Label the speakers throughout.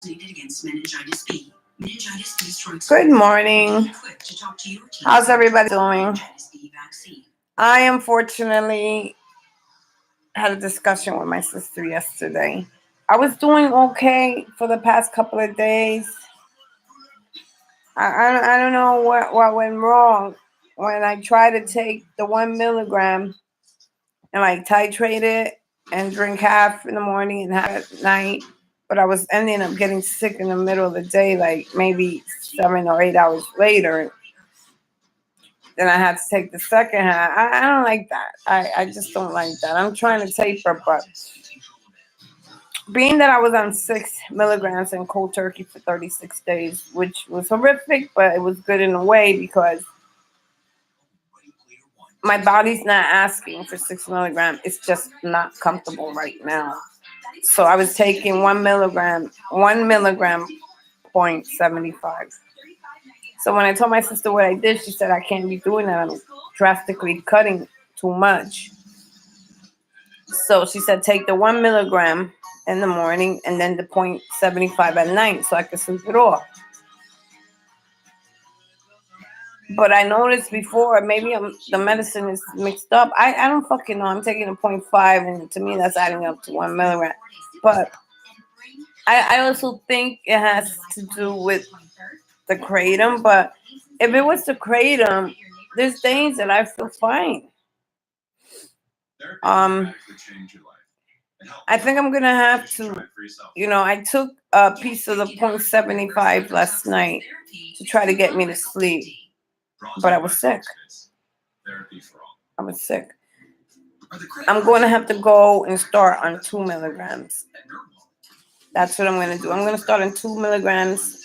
Speaker 1: Good morning. How's everybody doing? I unfortunately had a discussion with my sister yesterday. I was doing okay for the past couple of days. I don't know what went wrong when I tried to take the 1 milligram and like titrate it and drink half in the morning and half at night. But I was ending up getting sick in the middle of the day, like maybe 7 or 8 hours later. Then I had to take the second half. I don't like that. I just don't like that. I'm trying to taper, but being that I was on 6 milligrams in cold turkey for 36 days, which was horrific, but it was good in a way because my body's not asking for 6 milligrams. It's just not comfortable right now. So I was taking 1 milligram, 0.75. So when I told my sister what I did, she said I can't be doing that. I'm drastically cutting too much. So she said take the 1 milligram in the morning and then the 0.75 at night so I could sleep it off. But I noticed before, maybe the medicine is mixed up. I don't fucking know. I'm taking a 0.5, and to me that's adding up to 1 milligram. But I also think it has to do with the kratom. But if it was the kratom, there's days that I feel fine. I think I'm gonna have to, I took a piece of the 0.75 last night to try to get me to sleep, but I was sick. I'm going to have to go and start on 2 milligrams. That's what I'm going to do. I'm going to start on 2 milligrams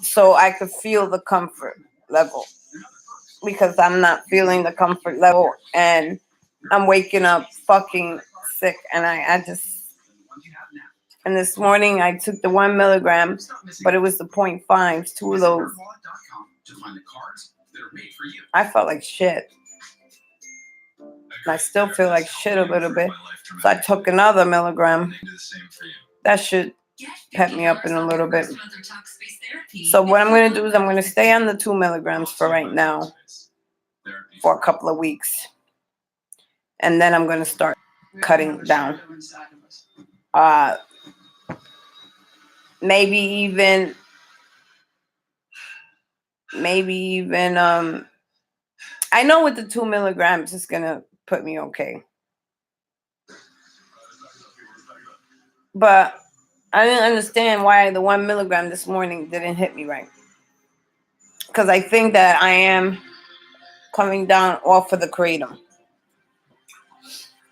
Speaker 1: so I could feel the comfort level, because I'm not feeling the comfort level and I'm waking up fucking sick. And and this morning I took the 1 milligram, but it was the 0.5, two of those. I felt like shit. I still feel like shit a little bit. So I took another milligram. That should pep me up in a little bit. So what I'm going to do is I'm going to stay on the 2 milligrams for right now for a couple of weeks. And then I'm going to start cutting down. Maybe even I know with the 2 milligrams it's going to put me okay. But I didn't understand why the 1 milligram this morning didn't hit me right. Because I think that I am coming down off of the kratom.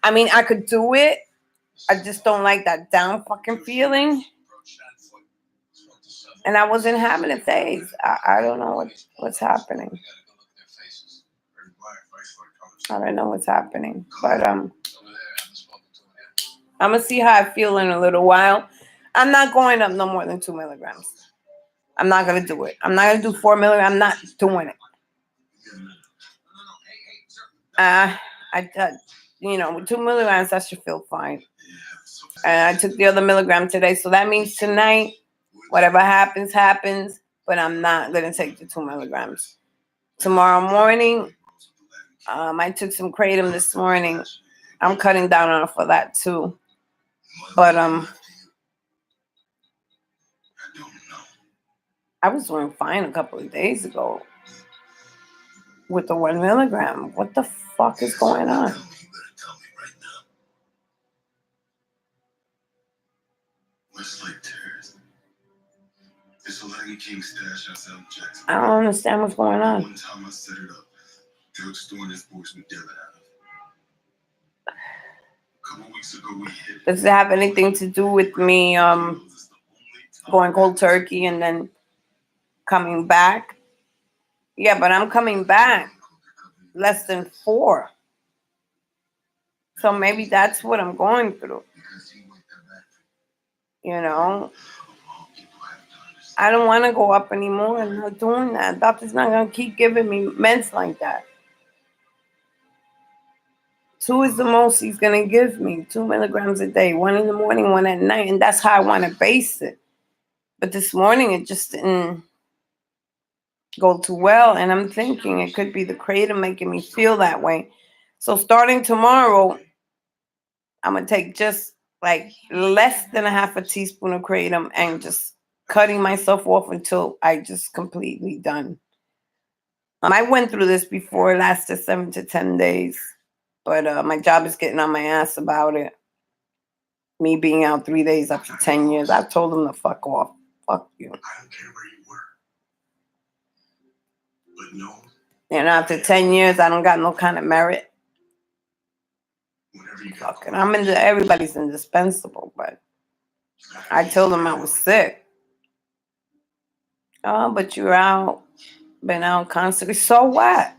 Speaker 1: I mean, I could do it. I just don't like that down fucking feeling. And I wasn't having a phase. I don't know what's happening. I don't know what's happening. But I'm going to see how I feel in a little while. I'm not going up no more than 2 milligrams. I'm not going to do it. I'm not going to do 4 milligrams. I'm not doing it. With 2 milligrams, I should feel fine. And I took the other milligram today. So that means tonight, whatever happens, happens. But I'm not going to take the 2 milligrams. Tomorrow morning, I took some kratom this morning. I'm cutting down on it for that too. But I was doing fine a couple of days ago with the 1 milligram. What the fuck is going on? I don't understand what's going on. Does it have anything to do with me going cold turkey and then coming back? Yeah, but I'm coming back less than 4. So maybe that's what I'm going through. I don't want to go up anymore. I'm not doing that. Doctor's not going to keep giving me meds like that. 2 is the most he's going to give me. 2 milligrams a day. 1 in the morning, 1 at night. And that's how I want to base it. But this morning it just didn't go too well, and I'm thinking it could be the kratom making me feel that way. So starting tomorrow, I'm gonna take just like less than a half a teaspoon of kratom and just cutting myself off until I just completely done. I went through this before. It lasted 7 to 10 days, but my job is getting on my ass about it. Me being out 3 days after 10 years, I've told them to fuck off. Fuck you.
Speaker 2: I don't care where you were, but no.
Speaker 1: And after 10 years, I don't got no kind of merit. Fucking, everybody's indispensable, but I told them I was sick. Oh, but you're out, been out constantly. So what?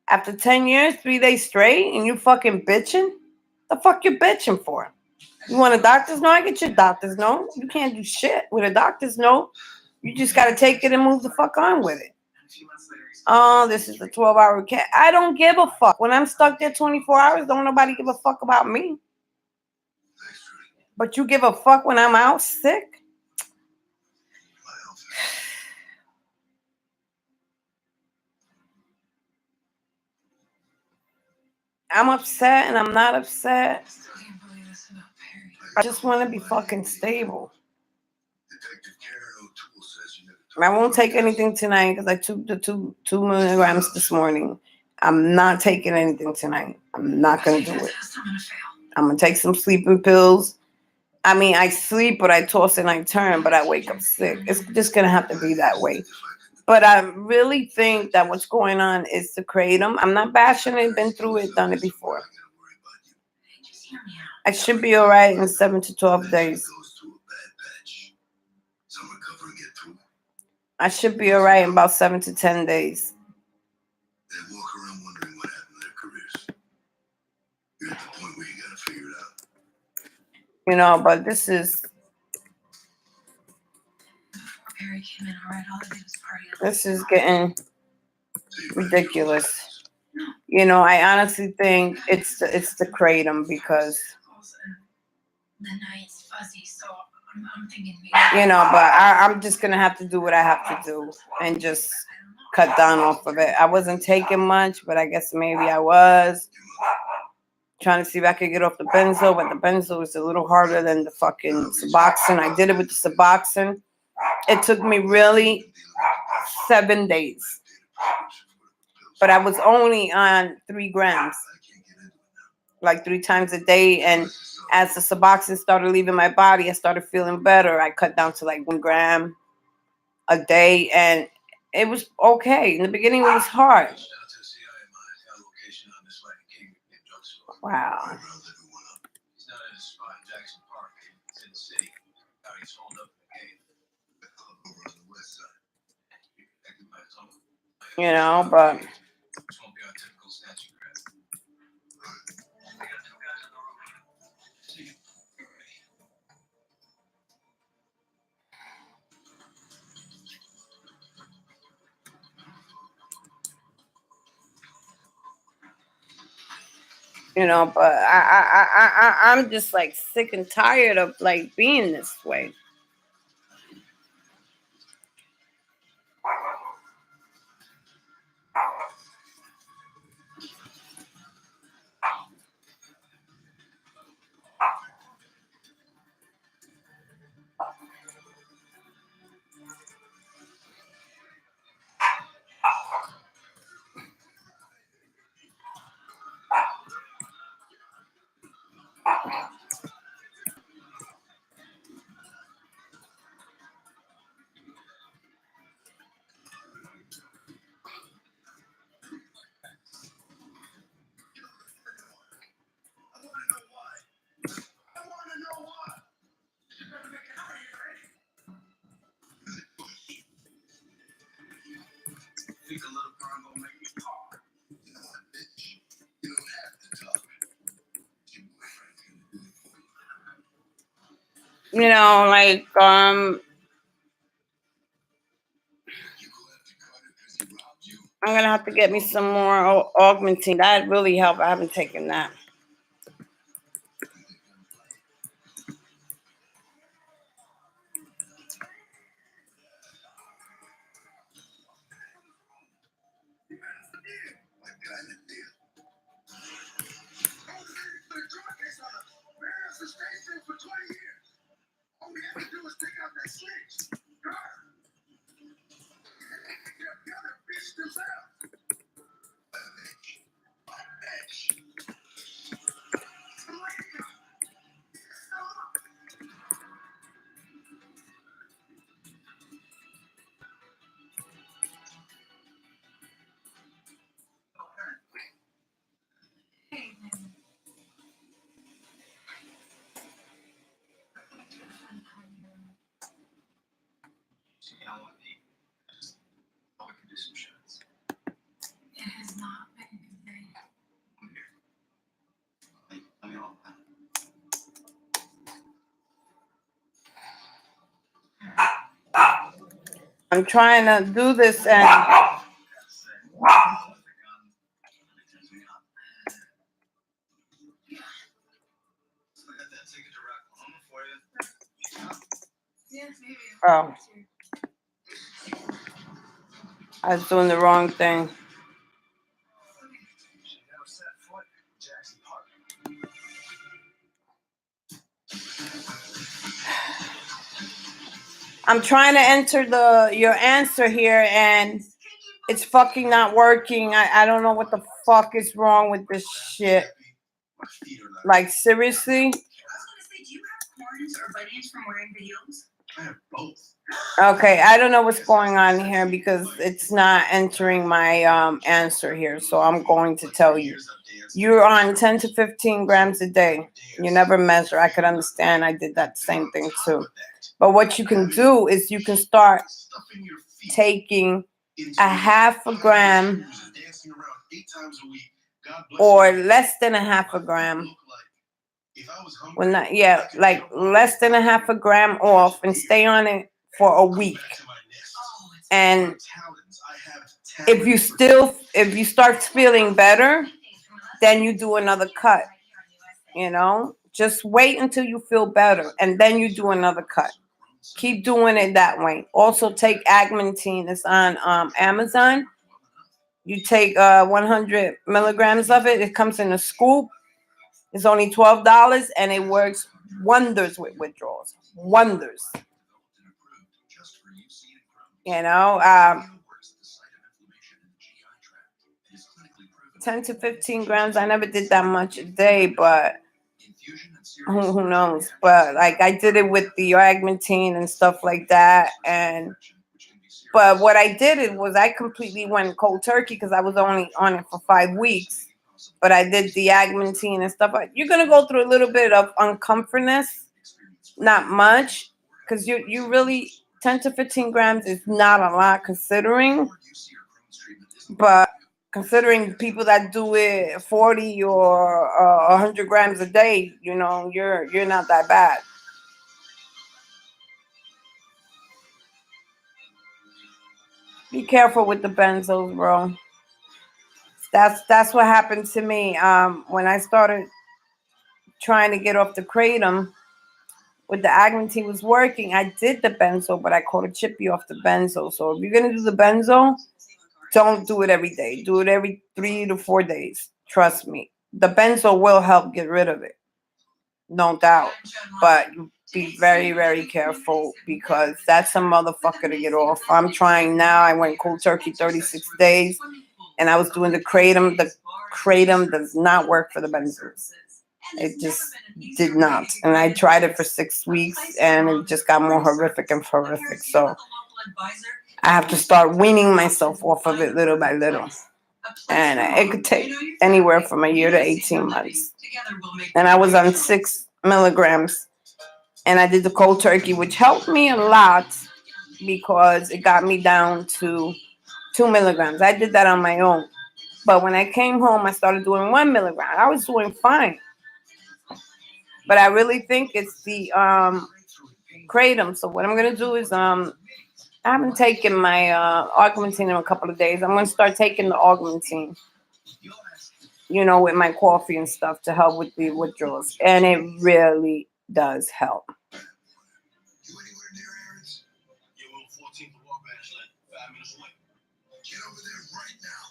Speaker 1: After 10 years, 3 days straight, and you fucking bitching? The fuck you bitching for? You want a doctor's note? I get your doctor's note. You can't do shit with a doctor's note. You just got to take it and move the fuck on with it. Oh, this is the 12-hour cat. I don't give a fuck. When I'm stuck there 24 hours, don't nobody give a fuck about me. But you give a fuck when I'm out sick? I'm upset and I'm not upset. I just want to be fucking stable. I won't take anything tonight because I took the 2 milligrams this morning. I'm not taking anything tonight. I'm not going to do it. I'm going to take some sleeping pills. I mean, I sleep, but I toss and I turn, but I wake up sick. It's just going to have to be that way. But I really think that what's going on is the kratom. I'm not bashing it. Been through it, done it before. I should be all right in 7 to 12 days. I should be all right in about 7 to 10 days.
Speaker 2: They walk around wondering what happened to their careers. You're at the point where you gotta figure it out.
Speaker 1: You know, but this is getting ridiculous. You know, I honestly think it's the kratom because
Speaker 3: the night's fuzzy, so I'm thinking maybe.
Speaker 1: You know, but I'm just gonna have to do what I have to do and just cut down off of it. I wasn't taking much, but I guess maybe I was trying to see if I could get off the benzo, but the benzo is a little harder than the fucking Suboxone. I did it with the Suboxone. It took me really 7 days, but I was only on 3 grams, like 3 times a day. And as the Suboxone started leaving my body, I started feeling better. I cut down to like 1 gram a day, and it was okay. In the beginning, it was hard. Wow. You know, but I'm just like sick and tired of like being this way. You know, like I'm gonna have to get me some more augmentin. That'd really help. I haven't taken that.
Speaker 2: What kind of deal? The drug case on the Mayor's estate for 20 years. All we have to do is take out that switch. The other bitch themselves.
Speaker 3: It has not been conveyed.
Speaker 1: I'm trying to do this and
Speaker 3: Yeah, maybe.
Speaker 1: oh, I was doing the wrong thing. I'm trying to enter your answer here and it's fucking not working. I don't know what the fuck is wrong with this shit. Like, seriously?
Speaker 3: I was gonna say, do you have corns or buttons from wearing the heels?
Speaker 2: I have both.
Speaker 1: Okay, I don't know what's going on here because it's not entering my answer here. So I'm going to tell you. You're on 10 to 15 grams a day. You never measure. I could understand. I did that same thing too. But what you can do is you can start taking a half a gram or less than a half a gram. Well, not, yeah, like less than a half a gram off and stay on it for a week. And if you start feeling better, then you do another cut. You know, just wait until you feel better and then you do another cut. Keep doing it that way. Also take Agmentine. It's on Amazon. You take 100 milligrams of it. It comes in a scoop. It's only $12 and it works wonders with withdrawals. Wonders. You know, 10 to 15 grams. I never did that much a day, but who knows? But like I did it with the Agmentine and stuff like that. But what I did was I completely went cold turkey because I was only on it for 5 weeks. But I did the Agmentine and stuff. You're gonna go through a little bit of uncomfortness, not much, because you really 10 to 15 grams is not a lot considering. But considering people that do it 40 or 100 grams a day, you know, you're not that bad. Be careful with the benzos, bro. That's what happened to me. When I started trying to get off the kratom, with the Agmentine was working. I did the benzo, but I caught a chippy off the benzo. So if you're gonna do the benzo, don't do it every day. Do it every 3 to 4 days. Trust me. The benzo will help get rid of it. No doubt. But be very, very careful because that's a motherfucker to get off. I'm trying now. I went cold turkey 36 days and I was doing the kratom. The kratom does not work for the benzos. It just did not. And I tried it for 6 weeks and it just got more horrific and horrific. So I have to start weaning myself off of it little by little. And it could take anywhere from a year to 18 months. And I was on 6 milligrams. And I did the cold turkey, which helped me a lot because it got me down to 2 milligrams. I did that on my own. But when I came home, I started doing 1 milligram. I was doing fine. But I really think it's the kratom. So what I'm going to do is I haven't taken my augmentin in a couple of days. I'm going to start taking the augmentin, you know, with my coffee and stuff to help with the withdrawals. And it really does help.
Speaker 2: You anywhere near Aaron's? Yeah, we're on 14th and Walk Bash, like 5 minutes away. Get over there right now.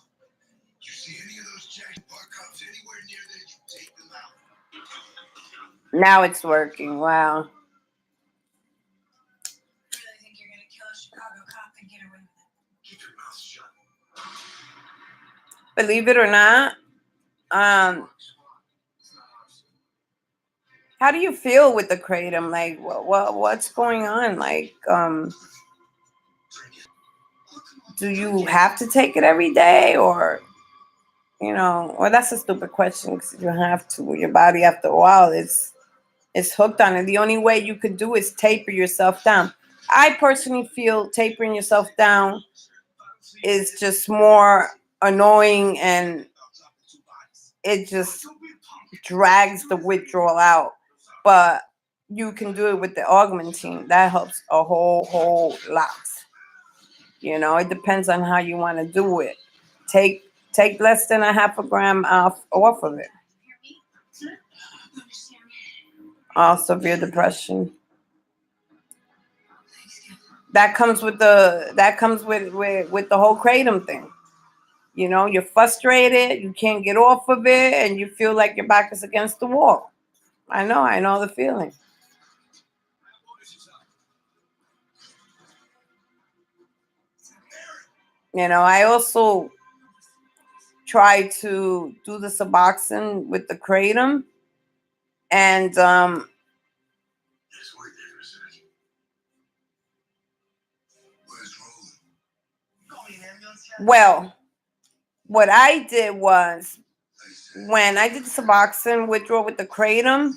Speaker 2: see any of those jackpot cops anywhere near there, you take them out.
Speaker 1: Now it's working. Wow.
Speaker 3: I really think you're gonna kill a Chicago cop and get away with it.
Speaker 2: Keep your mouth shut.
Speaker 1: Believe it or not, how do you feel with the kratom? Like, what's going on? Like, do you have to take it every day, or well, that's a stupid question because you have to. Your body, after a while, is hooked on it. The only way you could do is taper yourself down. I personally feel tapering yourself down is just more annoying, and it just drags the withdrawal out. But you can do it with the augmentin. That helps a whole lot. It depends on how you want to do it. Take less than a half a gram off of it. Severe depression. That comes with the whole kratom thing. You're frustrated, you can't get off of it, and you feel like your back is against the wall. I know the feeling. I also try to do the Suboxone with the kratom, and
Speaker 2: Just wait there for a second. Where's Roland?
Speaker 1: well, what I did was, when I did the Suboxone withdrawal with the kratom,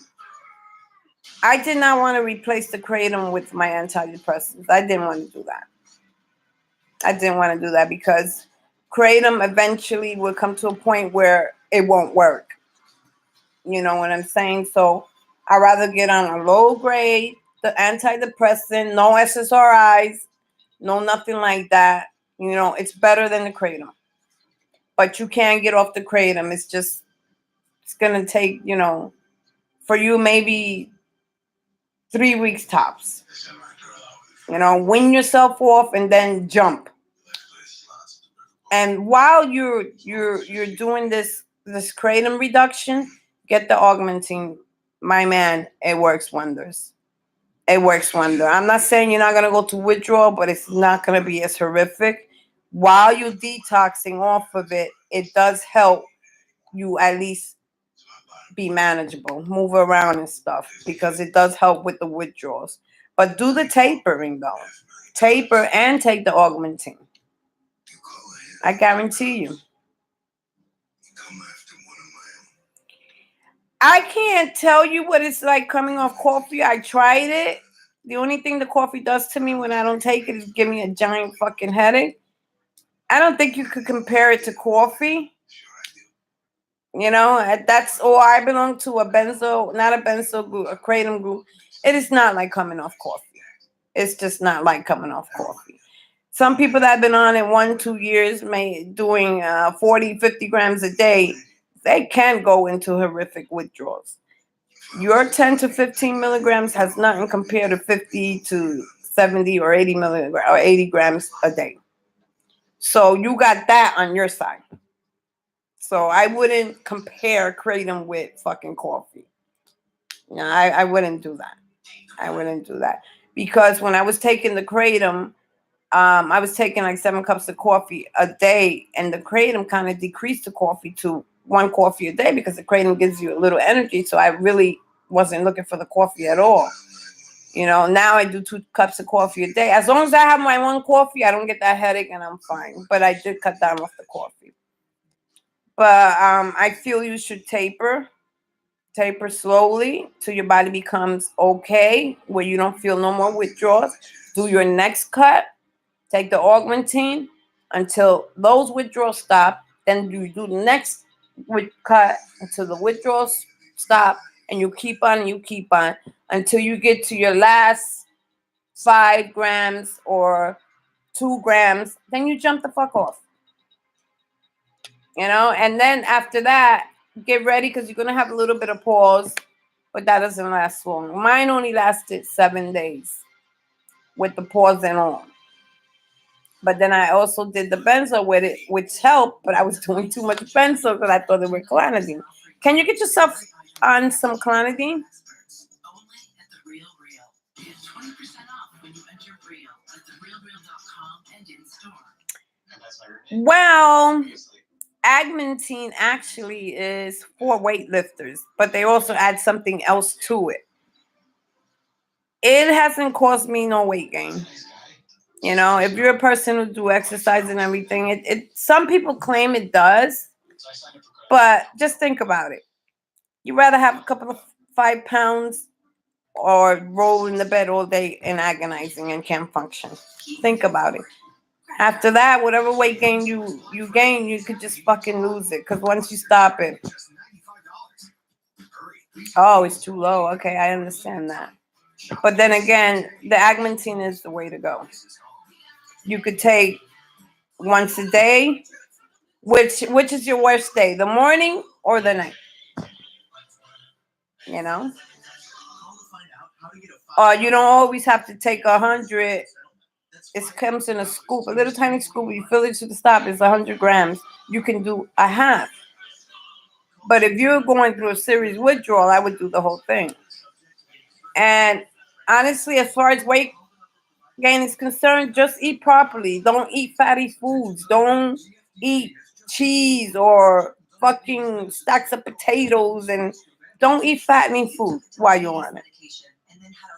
Speaker 1: I did not want to replace the kratom with my antidepressants. I didn't want to do that. Because kratom eventually will come to a point where it won't work. You know what I'm saying? So I'd rather get on a low grade, the antidepressant, no SSRIs, no nothing like that. It's better than the kratom. But you can't get off the kratom. It's going to take, for you, maybe 3 weeks tops. Wean yourself off and then jump. And while you're doing this kratom reduction, get the augmentin. My man, it works wonders. I'm not saying you're not gonna go to withdrawal, but it's not gonna be as horrific. While you're detoxing off of it, it does help you at least be manageable, move around and stuff, because it does help with the withdrawals. But do the tapering though. Taper and take the augmentin. I guarantee you. I can't tell you what it's like coming off coffee. I tried it. The only thing the coffee does to me when I don't take it is give me a giant fucking headache. I don't think you could compare it to coffee. That's I belong to a kratom group. It is not like coming off coffee. It's just not like coming off coffee. Some people that have been on it 1-2 years, doing 40, 50 grams a day, they can go into horrific withdrawals. Your 10 to 15 milligrams has nothing compared to 50 to 70 or 80 milligrams or 80 grams a day. So you got that on your side. So I wouldn't compare kratom with fucking coffee. I wouldn't do that. Because when I was taking the kratom, I was taking like 7 cups of coffee a day, and the kratom kind of decreased the coffee to 1 coffee a day because the kratom gives you a little energy. So I really wasn't looking for the coffee at all. Now I do 2 cups of coffee a day. As long as I have my 1 coffee, I don't get that headache and I'm fine. But I did cut down off the coffee. But I feel you should taper slowly till your body becomes okay, where you don't feel no more withdrawals. Do your next cut. Take the augmentin until those withdrawals stop. Then you do the next cut until the withdrawals stop, and you keep on until you get to your last 5 grams or 2 grams. Then you jump the fuck off. And then after that, get ready because you're going to have a little bit of pause, but that doesn't last long. Mine only lasted 7 days with the pause and all. But then I also did the benzo with it, which helped. But I was doing too much benzo because I thought they were clonidine. Can you get yourself on some clonidine? Well, agmentine actually is for weightlifters, but they also add something else to it. It hasn't caused me no weight gain. You know, if you're a person who do exercise and everything, it some people claim it does, but just think about it. You rather have a couple of 5 pounds or roll in the bed all day and agonizing and can't function. Think about it. After that, whatever weight gain you gain, you could just fucking lose it. Because once you stop it, oh, it's too low. Okay, I understand that. But then again, the agmentine is the way to go. You could take once a day. Which is your worst day, the morning or the night? You know, you don't always have to take 100. It comes in a scoop, a little tiny scoop. You fill it to the top. It's 100 grams. You can do a half. But if you're going through a serious withdrawal, I would do the whole thing. And honestly, as far as weight gain is concerned, just eat properly. Don't eat fatty foods. Don't eat cheese or fucking stacks of potatoes, and don't eat fattening food while you're on it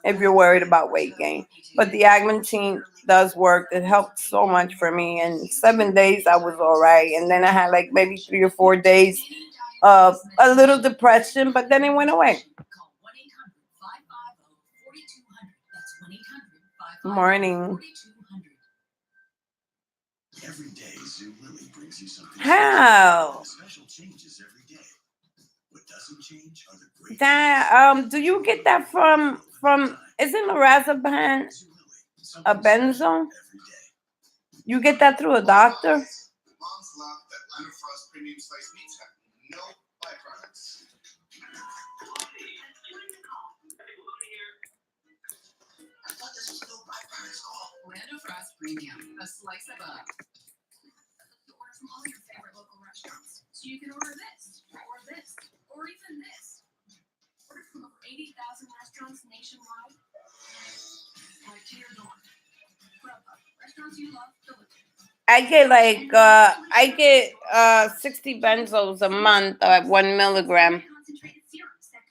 Speaker 1: if you're worried about weight gain. But the agmentine does work. It helped so much for me. And 7 days I was all right. And then I had like maybe 3 or 4 days of a little depression, but then it went away. Morning.
Speaker 2: Every day, Zoo Lily brings you something
Speaker 1: How?
Speaker 2: special changes every day. What doesn't change are the great
Speaker 1: That do you get that from isn't lorazepam a benzo? You get that through a doctor?
Speaker 2: Moms love that Leonard Frost premium sliced meats have no byproducts. I thought this was no byproducts call.
Speaker 4: Orlando Frost Premium, a slice of up. Order from all your favorite local restaurants. So you can order this, or even this. Order from over 80,000 restaurants nationwide. Like to your door. Grubhub, restaurants you love delivered.
Speaker 1: I get 60 benzos a month at 1 milligram.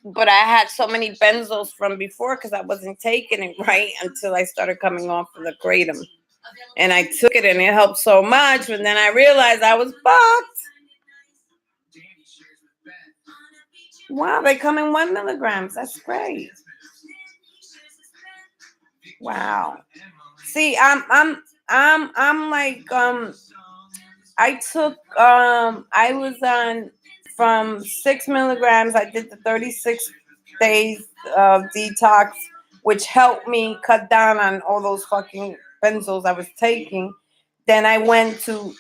Speaker 1: But I had so many benzos from before because I wasn't taking it right until I started coming off of the kratom. And I took it and it helped so much. But then I realized I was fucked. Wow, they come in 1 milligrams. That's great. Wow. See, I'm like I took I was on from 6 milligrams. I did the 36 days of detox, which helped me cut down on all those fucking benzos I was taking. Then I went to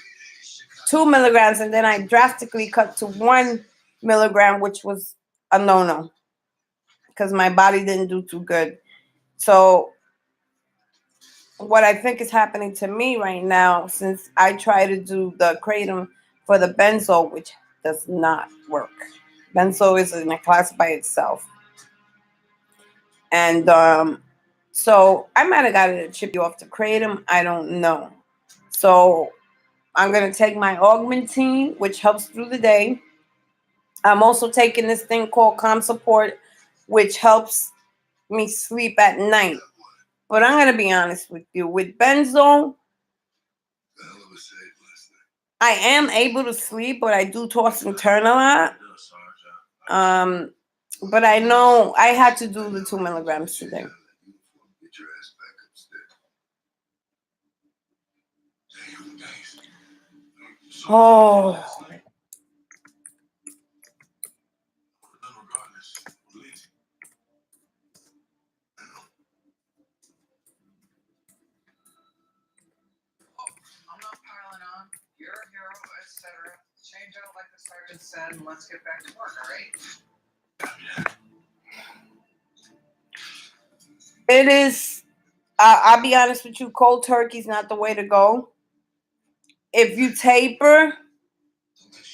Speaker 1: 2 milligrams, and then I drastically cut to 1 milligram, which was a no-no because my body didn't do too good. So what I think is happening to me right now, since I try to do the kratom for the benzo, which does not work. Benzo is in a class by itself. And so I might have got to chip you off the kratom. I don't know. So I'm going to take my augmentine, which helps through the day. I'm also taking this thing called Calm Support, which helps me sleep at night. But I'm going to be honest with you. With benzo, I am able to sleep, but I do toss and turn a lot. But I know I had to do the 2 milligrams today. Oh.
Speaker 4: I'm not piling on. You're a hero, etc. Change out like the sergeant said, and let's get back to work, all right?
Speaker 1: It is. I'll be honest with you. Cold turkey's not the way to go. if you taper,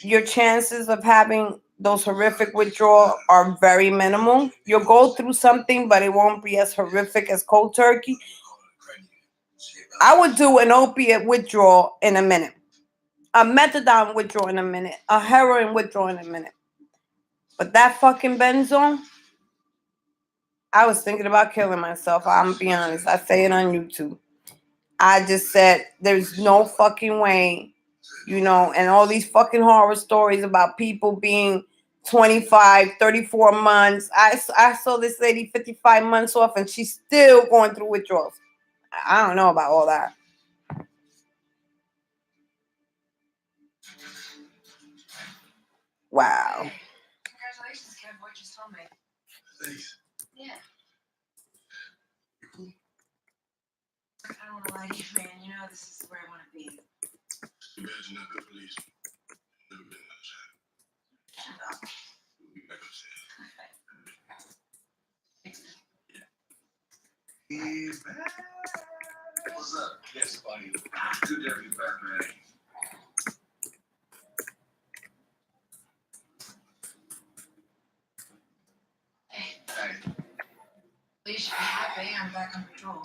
Speaker 1: your chances of having those horrific withdrawal are very minimal. You'll go through something, but it won't be as horrific as cold turkey. I would do an opiate withdrawal in a minute, a methadone withdrawal in a minute, a heroin withdrawal in a minute. But that fucking benzo, I was thinking about killing myself. I'm gonna be honest. I say it on YouTube. I just said there's no fucking way, and all these fucking horror stories about people being 25, 34 months. I saw this lady 55 months off and she's still going through withdrawals. I don't know about all that. Wow.
Speaker 3: Congratulations, Kev. What you just told me.
Speaker 2: Thanks.
Speaker 3: Yeah. I don't want to lie to you, man. You know this is where I want to be.
Speaker 2: Imagine not good police. Never been outside.
Speaker 3: Shut up.
Speaker 2: We'll be back upstairs.
Speaker 3: Okay.
Speaker 2: He's back. What's up? Yes, buddy. Good to have you back, man.
Speaker 3: Hey,
Speaker 2: Hey.
Speaker 3: at least you should be happy I'm back on patrol.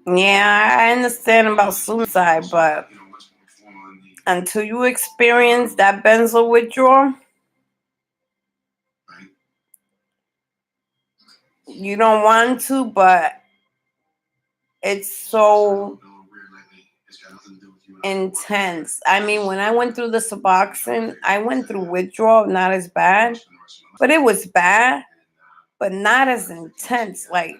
Speaker 1: Yeah, I understand about suicide, but
Speaker 2: You know what's more formal than the
Speaker 1: until you experience that benzo withdrawal,
Speaker 2: right?
Speaker 1: you don't want to, but it's so
Speaker 2: It's got nothing to do with you and I.
Speaker 1: intense. I mean, when I went through the Suboxone, I went through withdrawal, not as bad, but it was bad, but not as intense. Like,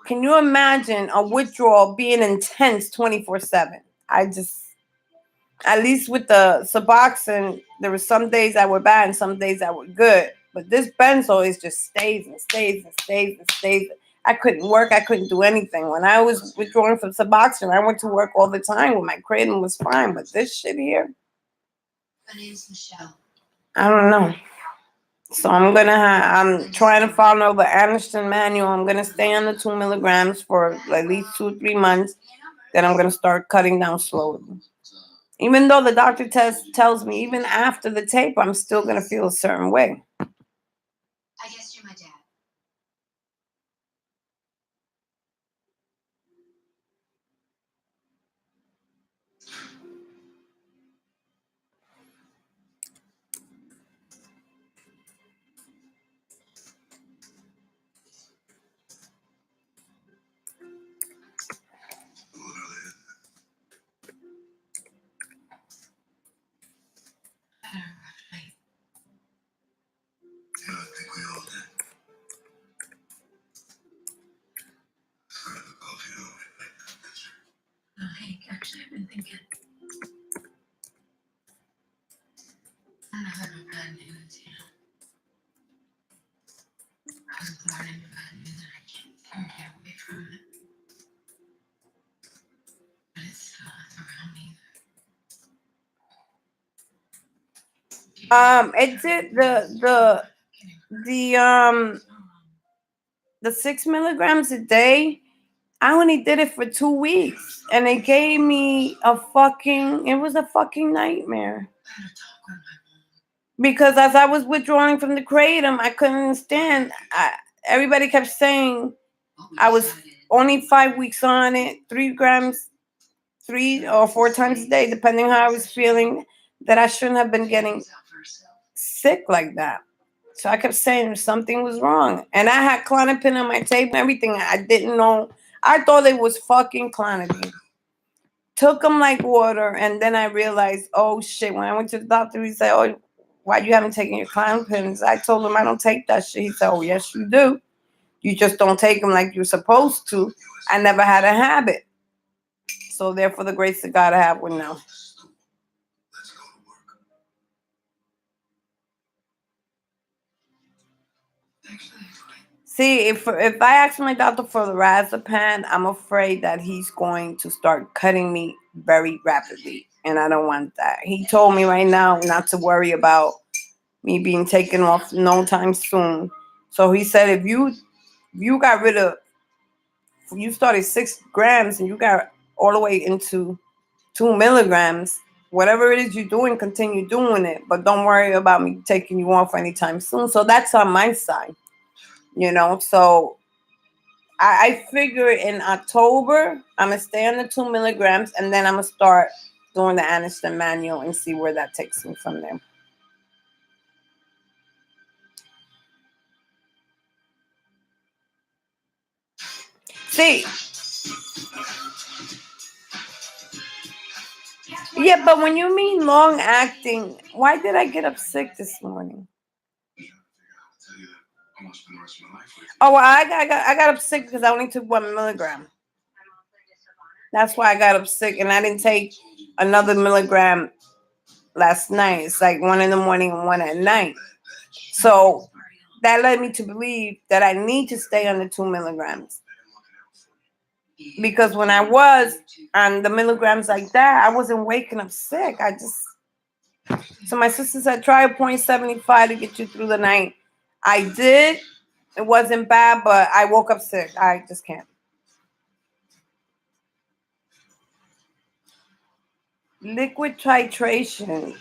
Speaker 1: can you imagine a withdrawal being intense 24/7? At least with the Suboxone, there were some days that were bad and some days that were good. But this benzo is just stays and stays and stays and stays. I couldn't work. I couldn't do anything. When I was withdrawing from Suboxone, I went to work all the time with my kratom was fine. But this shit here,
Speaker 3: My name's Michelle.
Speaker 1: I don't know. So I'm trying to follow the Anderson manual. I'm gonna stay on the 2 milligrams for at least 2 or 3 months. Then I'm gonna start cutting down slowly. Even though the doctor tells me even after the tape, I'm still gonna feel a certain way.
Speaker 3: I guess you're my dad. I had a rough night.
Speaker 2: Yeah, I think we all did. Sorry for coffee,
Speaker 3: No, Hank, actually, I've been thinking. I have bad news, I was born into bad news and I can't seem to get away from it. But it's around me.
Speaker 1: It did the 6 milligrams a day. I only did it for 2 weeks, and it gave me it was a fucking nightmare.
Speaker 3: I had a talk with my mom.
Speaker 1: Because as I was withdrawing from the kratom, I couldn't understand. Everybody kept saying I was only 5 weeks on it, 3 grams, 3 or 4 times a day, depending how I was feeling, that I shouldn't have been getting sick like that. So I kept saying something was wrong. And I had klonopin on my table and everything. I didn't know. I thought it was fucking klonopin. Took them like water. And then I realized, oh shit. When I went to the doctor, he said, oh, why you haven't taken your klonopins? I told him I don't take that shit. He said, oh, yes, you do. You just don't take them like you're supposed to. I never had a habit. So therefore, the grace of God I have one now.
Speaker 2: Let's go to work.
Speaker 3: Actually,
Speaker 1: See, if I ask my doctor for the Razapam, I'm afraid that he's going to start cutting me very rapidly, and I don't want that. He told me right now not to worry about me being taken off no time soon. So he said if you got rid of, you started 6 grams and you got all the way into 2 milligrams, whatever it is you're doing, continue doing it. But don't worry about me taking you off anytime soon. So that's on my side, you know. So I figure in October, I'm going to stay on the 2 milligrams and then I'm going to start doing the Anderson manual and see where that takes me from there. See, yeah, but when you mean long acting, why did I get up sick this morning? Oh, well, I got up sick because I only took 1 milligram. That's why I got up sick, and I didn't take another milligram last night. It's like 1 in the morning and 1 at night. So that led me to believe that I need to stay on the 2 milligrams. Because when I was on the milligrams like that, I wasn't waking up sick. So my sister said, try a 0.75 to get you through the night. I did. It wasn't bad, but I woke up sick. I just can't. Liquid titration.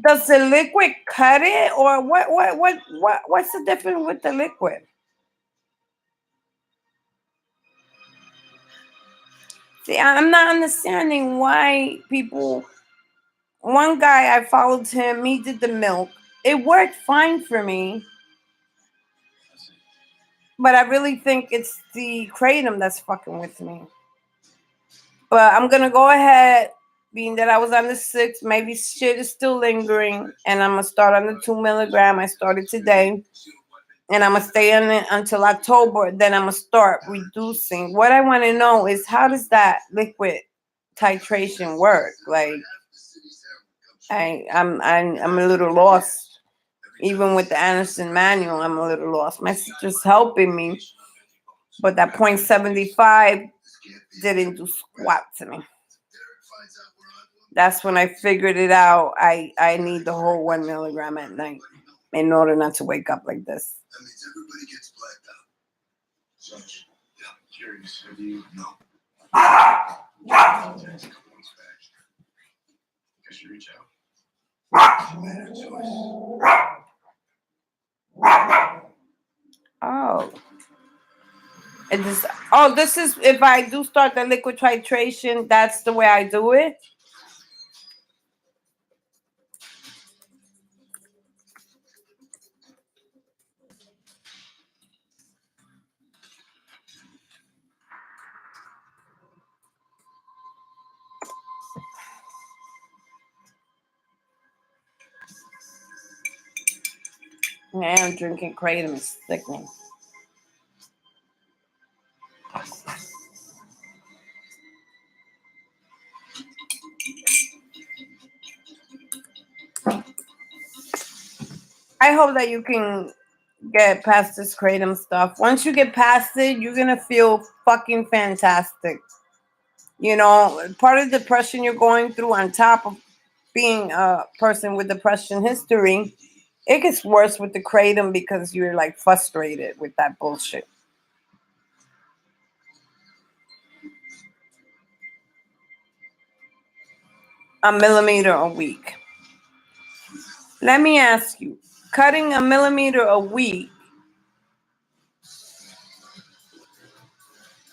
Speaker 1: Does the liquid cut it, or what's the difference with the liquid? See, I'm not understanding why people. One guy, I followed him. He did the milk. It worked fine for me, but I really think it's the kratom that's fucking with me. But I'm gonna go ahead, being that I was on the 6, maybe shit is still lingering, and I'm gonna start on the 2 milligram. I started today, and I'm gonna stay on it until October. Then I'm gonna start reducing. What I want to know is, how does that liquid titration work? Like, I'm a little lost. Even with the Anderson manual, I'm a little lost. My sister's helping me, but that 0.75 didn't do squat to me. That's when I figured it out. I need the whole 1 milligram at night in order not to wake up like this.
Speaker 2: That means everybody gets blacked out. Such. Yeah, curious. Have you? No. Guess you reach out.
Speaker 1: Oh. This is if I do start the liquid titration, that's the way I do it. Man, I'm drinking kratom. It's sickening. I hope that you can get past this kratom stuff. Once you get past it, you're gonna feel fucking fantastic. You know, part of the depression you're going through, on top of being a person with depression history, it gets worse with the kratom because you're like frustrated with that bullshit. A millimeter a week. Let me ask you, cutting a millimeter a week,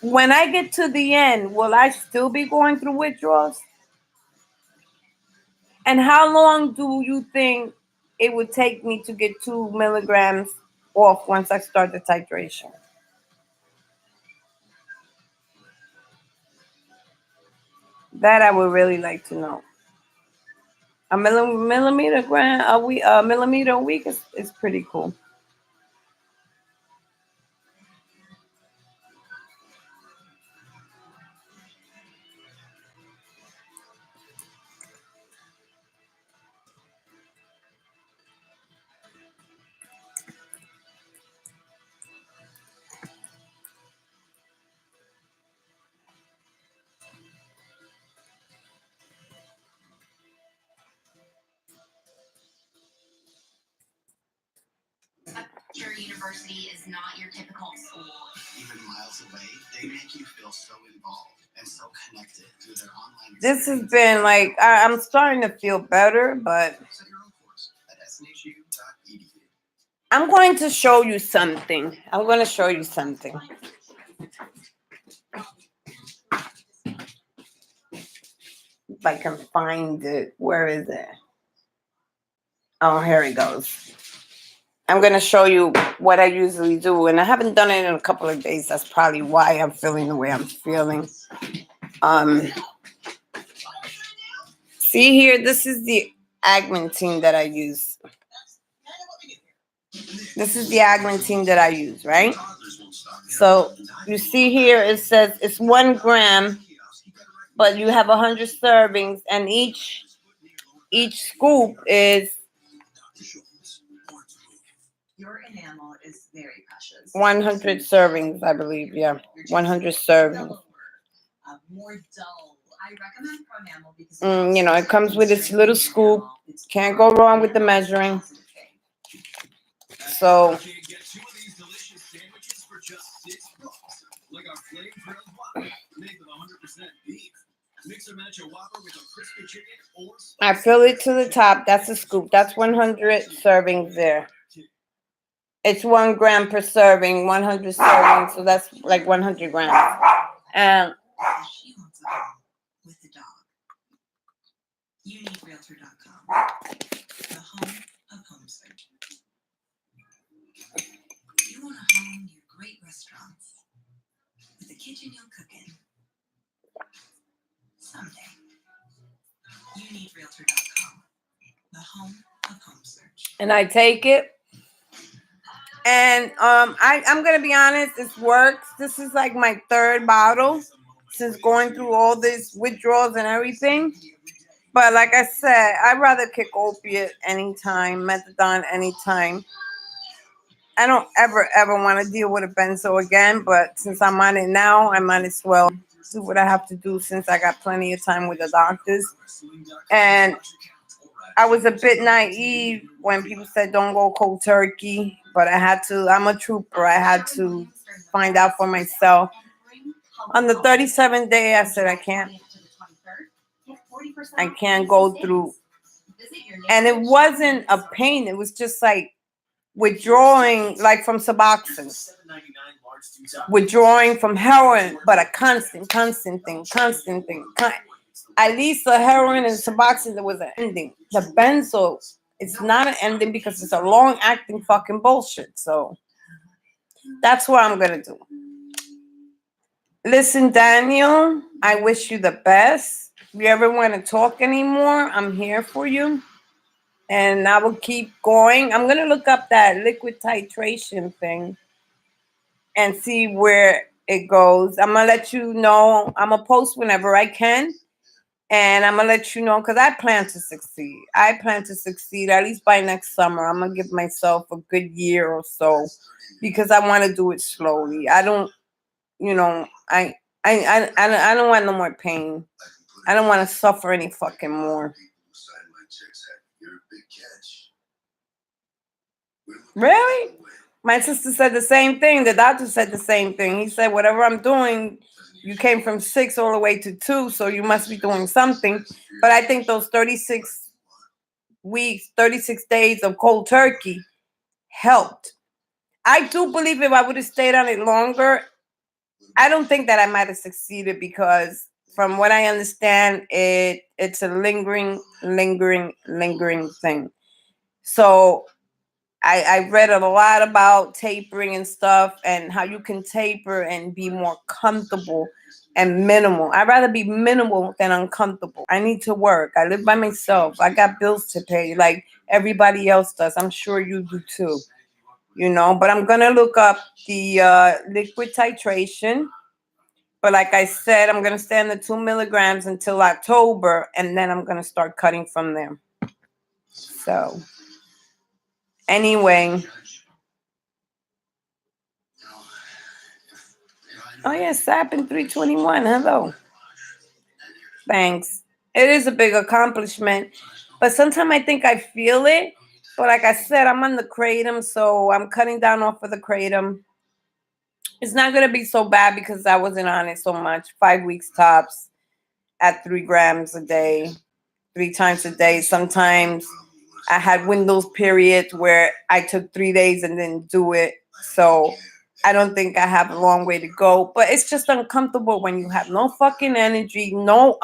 Speaker 1: when I get to the end, will I still be going through withdrawals? And how long do you think it would take me to get 2 milligrams off once I start the titration? That I would really like to know. A millimeter millimeter a week is pretty cool.
Speaker 4: Your university is not your typical school. Even miles away, they make you feel so involved and so connected through their online
Speaker 1: This has been like I'm starting to feel better, but
Speaker 4: Set your own course at shu.edu.
Speaker 1: I'm going to show you something. I'm going to show you something. If I can find it. Where is it? Oh, here it goes. I'm going to show you what I usually do. And I haven't done it in a couple of days. That's probably why I'm feeling the way I'm feeling. See here, this is the augmentin that I use. This is the augmentin that I use, right? So you see here, it says it's 1 gram, but you have 100 servings, and each scoop is
Speaker 5: Your enamel is very precious.
Speaker 1: 100 servings, I believe. Yeah, 100 servings.
Speaker 5: More dull. I recommend Pro Enamel because
Speaker 1: You know, it comes with its little scoop. Can't go wrong with the measuring. So I fill it to the top. That's a scoop. That's 100 servings there. It's 1 gram per serving, 100 servings. So that's like 100 grams. And
Speaker 5: she wants a home with the dog. You need Realtor.com, the home of home search. You want a home near great restaurants with a kitchen you'll cook in. Someday. You need Realtor.com, the home of home search.
Speaker 1: and I take it. And I'm gonna be honest, this works. This is like my 3rd bottle since going through all this withdrawals and everything. But like I said, I'd rather kick opiate anytime, methadone anytime. I don't ever want to deal with a benzo again, but since I'm on it now, I might as well do what I have to do since I got plenty of time with the doctors. And I was a bit naive when people said don't go cold turkey, but I had to. I'm a trooper. I had to find out for myself. On the 37th day, I said I can't go through. And it wasn't a pain. It was just like withdrawing, like from Suboxone, withdrawing from heroin, but a constant thing. At least the heroin and Suboxone, there was an ending. The benzo, it's not an ending because it's a long-acting fucking bullshit. So that's what I'm gonna do. Listen, Daniel, I wish you the best. If you ever want to talk anymore, I'm here for you. And I will keep going. I'm going to look up that liquid titration thing and see where it goes. I'm going to let you know. I'm going to post whenever I can. And I'm going to let you know because I plan to succeed. At least by next summer. I'm going to give myself a good year or so because I want to do it slowly. I don't, I don't want no more pain. I don't want to suffer any fucking more. Really? My sister said the same thing. The doctor said the same thing. He said, whatever I'm doing, you came from 6 all the way to 2, so you must be doing something. But I think those 36 weeks, 36 days of cold turkey helped. I do believe if I would have stayed on it longer, I don't think that I might have succeeded because from what I understand, it's a lingering thing. So I read a lot about tapering and stuff and how you can taper and be more comfortable and minimal. I'd rather be minimal than uncomfortable. I need to work. I live by myself. I got bills to pay like everybody else does. I'm sure you do too. But I'm going to look up the liquid titration. But like I said, I'm going to stay on the 2 milligrams until October, and then I'm going to start cutting from there. So, anyway. Oh, yeah, Sappin 321. Hello. Thanks. It is a big accomplishment. But sometimes I think I feel it. But like I said, I'm on the kratom, so I'm cutting down off of the kratom. It's not going to be so bad because I wasn't on it so much. 5 weeks tops at 3 grams a day, 3 times a day. Sometimes I had windows periods where I took 3 days and didn't do it. So I don't think I have a long way to go. But it's just uncomfortable when you have no fucking energy, no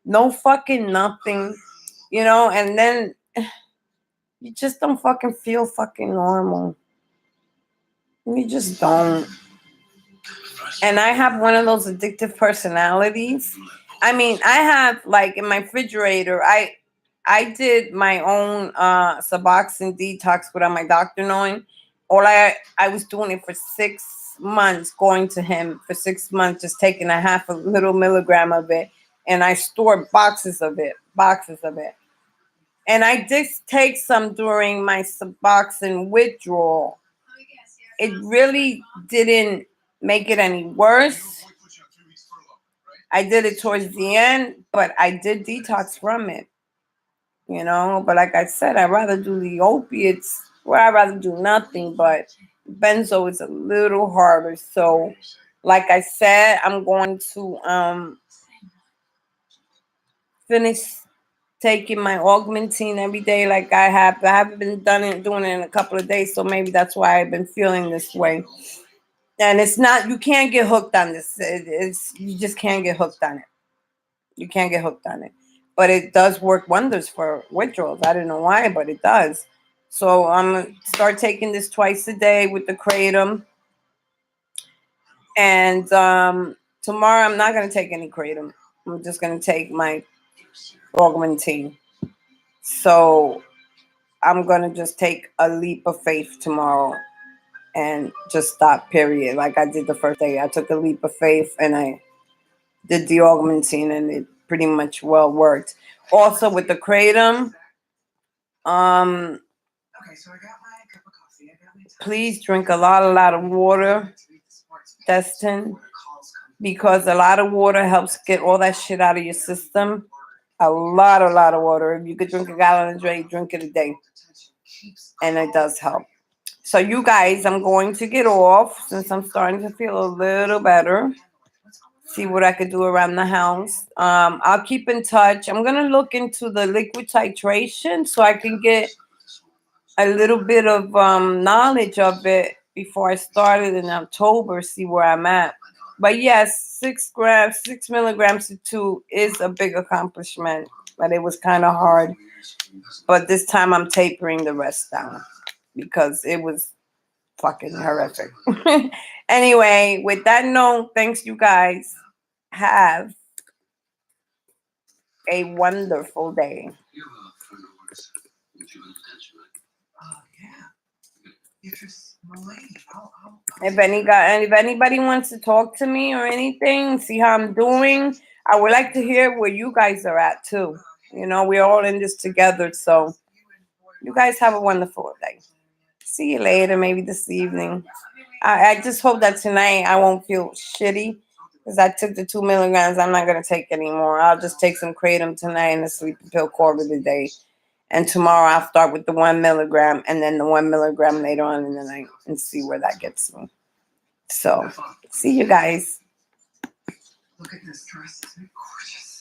Speaker 1: no fucking nothing, and then you just don't fucking feel fucking normal. You just don't. And I have one of those addictive personalities. I mean, I have like in my refrigerator, I did my own Suboxone detox without my doctor knowing. I was doing it for 6 months, going to him for 6 months, just taking a half a little milligram of it. And I stored boxes of it. And I did take some during my Suboxone withdrawal. It really didn't make it any worse. I did it towards the end, but I did detox from it. But like I said, I'd rather do the opiates, or I'd rather do nothing, but benzo is a little harder. So like I said, I'm going to finish taking my augmentin every day like I have. I haven't been doing it in a couple of days, so maybe that's why I've been feeling this way. And it's not, you can't get hooked on this. You just can't get hooked on it. You can't get hooked on it. But it does work wonders for withdrawals. I don't know why, but it does. So I'm going to start taking this twice a day with the kratom. And tomorrow I'm not going to take any kratom. I'm just going to take my augmentin. So I'm going to just take a leap of faith tomorrow and just stop, period. Like I did the first day. I took a leap of faith and I did the augmentin, and it pretty much well worked. Also with the kratom,
Speaker 5: Okay, so I got my cup of coffee. I got my
Speaker 1: please drink a lot of water, Destin, because a lot of water helps get all that shit out of your system. A lot of water. If you could drink a gallon a day, drink it a day. And it does help. So you guys, I'm going to get off since I'm starting to feel a little better. See what I could do around the house. I'll keep in touch. I'm going to look into the liquid titration so I can get a little bit of knowledge of it before I started in October, see where I'm at. But yes, 6 milligrams to 2 is a big accomplishment, but it was kind of hard. But this time I'm tapering the rest down because it was fucking horrific. Anyway, with that note, thanks you guys. Have a wonderful day.
Speaker 5: Yeah. You're just my lady.
Speaker 1: If anybody wants to talk to me or anything, see how I'm doing, I would like to hear where you guys are at too. We're all in this together. So you guys have a wonderful day. See you later, maybe this evening. I just hope that tonight I won't feel shitty because I took the 2 milligrams. I'm not going to take anymore. I'll just take some kratom tonight and a sleeping pill, call it a day. And tomorrow I'll start with the 1 milligram and then the 1 milligram later on in the night and see where that gets me. So, see you guys.
Speaker 5: Look at this dress. Isn't it gorgeous?